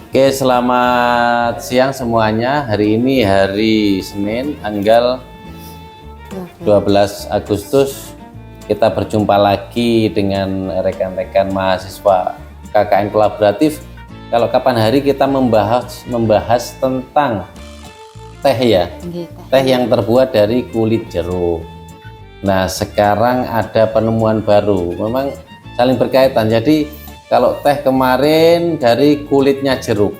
Oke, selamat siang semuanya. Hari ini hari Senin, tanggal 12 Agustus. Kita berjumpa lagi dengan rekan-rekan mahasiswa KKN Kolaboratif. Kalau kapan hari kita membahas tentang teh ya, teh yang terbuat dari kulit jeruk. Nah, sekarang ada penemuan baru, memang saling berkaitan. Jadi kalau teh kemarin dari kulitnya jeruk,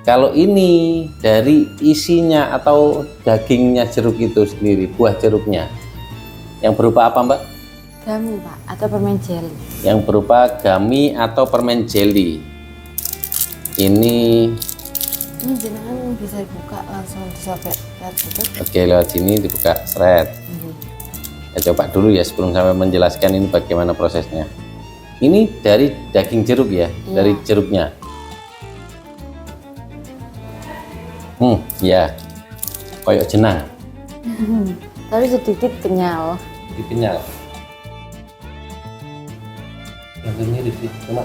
kalau ini dari isinya atau dagingnya jeruk itu sendiri, buah jeruknya. Yang berupa apa, Mbak? Gummy, Pak, atau permen jelly. Yang berupa gummy atau permen jelly. Ini Jenengan bisa buka langsung disobek gitu. oke, lewat sini dibuka seret. Ya, coba dulu ya sebelum sampai menjelaskan ini bagaimana prosesnya. Ini dari daging jeruk ya, dari jeruknya. Ya, koyok jenang. Tapi sedikit kenyal. Dikenyal. Yang ini di sini, cuma.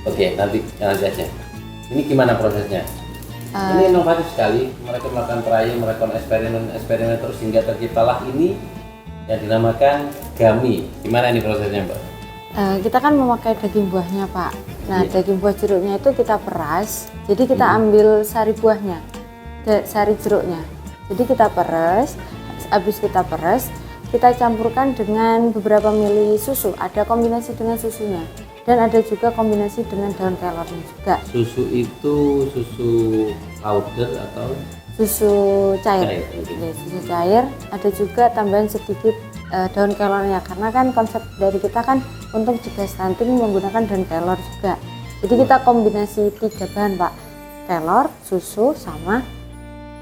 Oke, nanti aja. Ini gimana prosesnya? Ini inovatif sekali. Mereka melakukan trial, melakukan eksperimen terus hingga terciptalah ini yang dinamakan gummy. Gimana ini prosesnya, Mbak? Kita kan memakai daging buahnya, Pak. Nah, daging buah jeruknya itu kita peras. Jadi kita ambil sari buahnya, sari jeruknya. Jadi kita peras. Habis kita peras, kita campurkan dengan beberapa mili susu. Ada kombinasi dengan susunya. Dan ada juga kombinasi dengan daun kelornya juga. Susu itu susu powder atau susu cair. Susu cair. Ada juga tambahan sedikit daun kelornya, karena kan konsep dari kita kan untuk cegah stunting menggunakan daun kelor juga. Jadi kita kombinasi 3 bahan, Pak. Kelor, susu, sama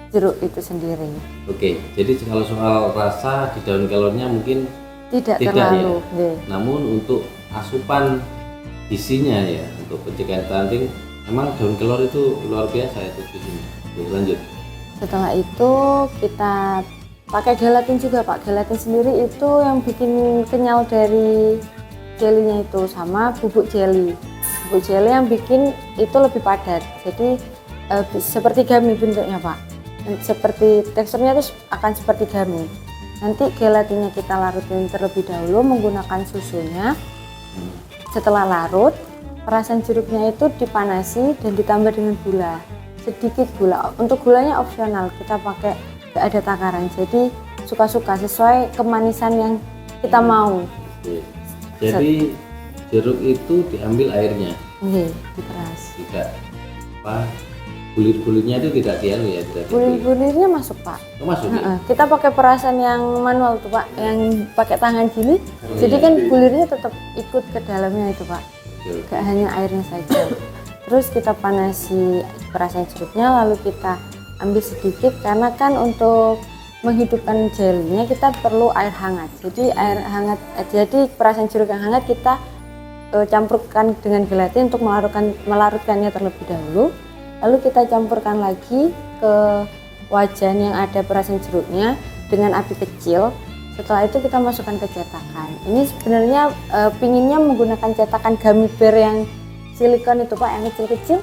jeruk itu sendiri. Oke, jadi kalau soal rasa di daun kelornya mungkin tidak terlalu ya. Namun untuk asupan isinya ya, untuk pencegahan stunting memang daun kelor itu luar biasa itu di sini. Lanjut. Setelah itu kita pakai gelatin juga, Pak. Gelatin sendiri itu yang bikin kenyal dari jelinya itu, sama bubuk jelly. Bubuk jelly yang bikin itu lebih padat. Jadi seperti gummy bentuknya, Pak. Seperti teksturnya itu akan seperti gummy. Nanti gelatinnya kita larutin terlebih dahulu menggunakan susunya. Setelah larut, perasan jeruknya itu dipanasi dan ditambah dengan gula. Sedikit gula. Untuk gulanya opsional, kita pakai nggak ada takaran. Jadi suka-suka sesuai kemanisan yang kita mau. Oke. Jadi jeruk itu diambil airnya. Diperas. Tidak apa? Bulir-bulirnya itu tidak dianu ya, tidak. Bulir-bulirnya masuk, Pak. Oh, masuk. Ya? Kita pakai perasan yang manual tuh, Pak, yang pakai tangan gini. Jadi kan bulirnya tetap ikut ke dalamnya itu, Pak. Gak hanya airnya saja. Terus kita panasi perasan jeruknya, lalu kita ambil sedikit karena kan untuk menghidupkan jelinya kita perlu air hangat. Jadi air hangat, jadi perasan jeruk yang hangat kita campurkan dengan gelatin untuk melarutkannya terlebih dahulu. Lalu kita campurkan lagi ke wajan yang ada perasan jeruknya dengan api kecil. Setelah itu kita masukkan ke cetakan. Ini sebenarnya pinginnya menggunakan cetakan gummy bear yang silikon itu, Pak, yang kecil-kecil.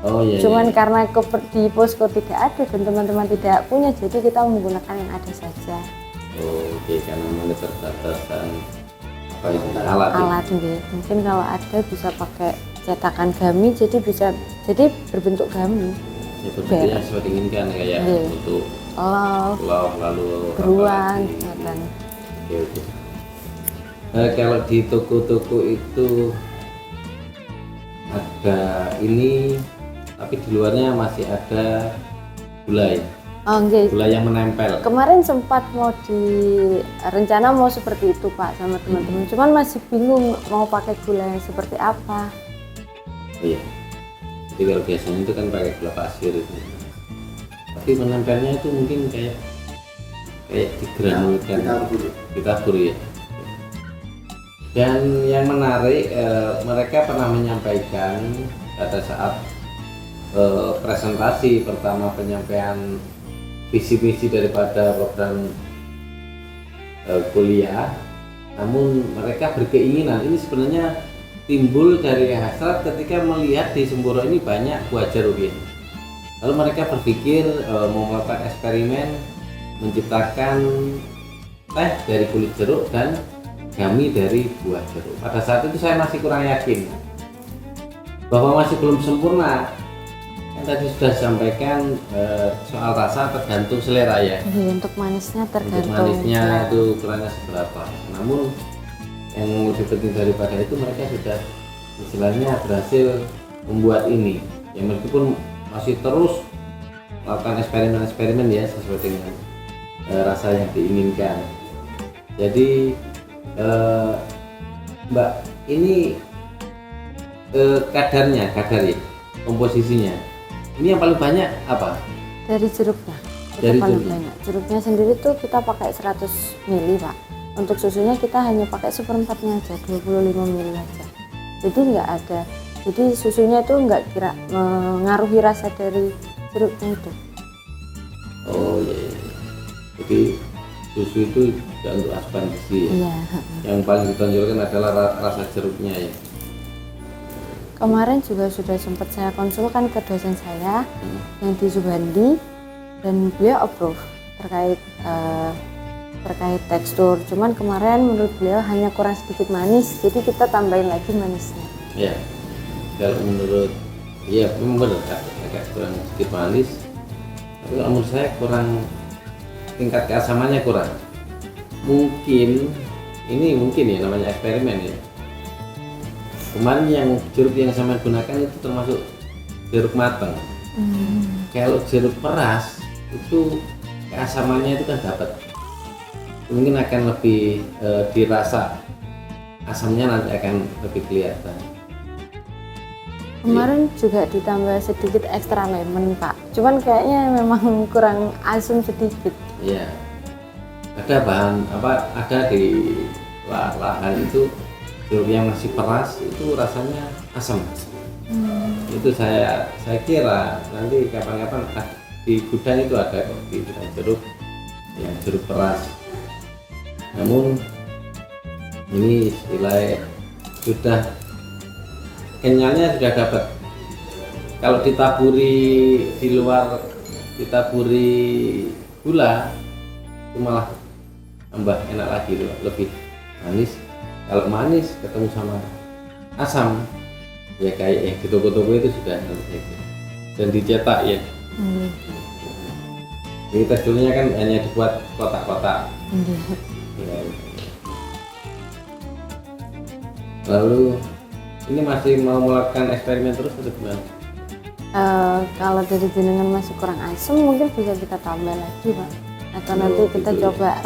Oh iya. Cuman karena di posko tidak ada dan teman-teman tidak punya, jadi kita menggunakan yang ada saja. Oh, oke, karena memang keterbatasan alat. Mungkin kalau ada bisa pakai cetakan gummy, jadi berbentuk gummy. Ya, bentuknya seperti ini kan kayak untuk love lalu beruang kan. Oke. Kalau di toko-toko itu ada ini, tapi di luarnya masih ada gulai. Gula yang menempel. Kemarin sempat rencana mau seperti itu, Pak, sama teman-teman. Cuman masih bingung mau pakai gula yang seperti apa. Oh iya. Jadi kalau biasanya itu kan pakai gula pasir itu. Tapi menempelnya itu mungkin kayak digranulkan, ditabur ya. Dan yang menarik, mereka pernah menyampaikan pada saat presentasi pertama penyampaian visi misi daripada program kuliah, namun mereka berkeinginan ini sebenarnya timbul dari hasrat ketika melihat di Semboro ini banyak buah jeruk ya. Lalu mereka berpikir mau melakukan eksperimen menciptakan teh dari kulit jeruk dan gami dari buah jeruk. Pada saat itu saya masih kurang yakin bahwa masih belum sempurna. Yang tadi sudah sampaikan soal rasa tergantung selera ya. Untuk manisnya tergantung. Untuk manisnya itu ukurannya seberapa. Namun yang lebih penting daripada itu mereka sudah istilahnya berhasil membuat ini. Ya meskipun masih terus melakukan eksperimen-eksperimen ya sesuai dengan rasa yang diinginkan. Jadi Mbak, ini kadar ya, komposisinya. Ini yang paling banyak apa? Dari jeruknya. Dari paling jeruk. banyak. Jeruknya sendiri tuh kita pakai 100 ml, Pak. Untuk susunya kita hanya pakai seperempatnya aja, 25 ml aja. Jadi nggak ada. Jadi susunya itu nggak kira mengaruhi rasa dari jeruknya itu. Oh iya. Jadi susu itu juga untuk asupan gizi ya. Iya. Yang paling ditonjolkan adalah rasa jeruknya ya. Kemarin juga sudah sempat saya konsulkan ke dosen saya yang di Subandi dan beliau approve terkait tekstur. Cuman kemarin menurut beliau hanya kurang sedikit manis, jadi kita tambahin lagi manisnya. Ya. Kalau menurut memang benar agak kurang sedikit manis. Tapi kalau menurut saya kurang, tingkat keasamannya kurang. Mungkin ya namanya eksperimen ya. Kemarin yang jeruk yang saya gunakan itu termasuk jeruk matang. Kalau jeruk peras itu keasamannya itu kan dapat, mungkin akan lebih dirasa, asamnya nanti akan lebih kelihatan. Kemarin juga ditambah sedikit ekstra lemon, Pak. Cuman kayaknya memang kurang asam sedikit. Iya. Ada bahan ada di lahan itu jeruk yang masih peras itu rasanya asam. Itu saya kira nanti kapan-kapan di gudang itu ada kok, di gudang jeruk yang jeruk peras. Namun ini istilahnya sudah kenyalnya sudah dapat. Kalau ditaburi gula itu malah tambah enak lagi, lebih manis. Kalau manis ketemu sama asam ya kayak yang di toko-toko itu sudah dan dicetak ya. Ini teksturnya kan hanya dibuat kotak-kotak. Ya. Lalu ini masih mau melakukan eksperimen terus atau gimana? Kalau dari jenengan masih kurang asam, mungkin bisa kita tambah lagi, Pak. Atau nanti kita gitu ya. coba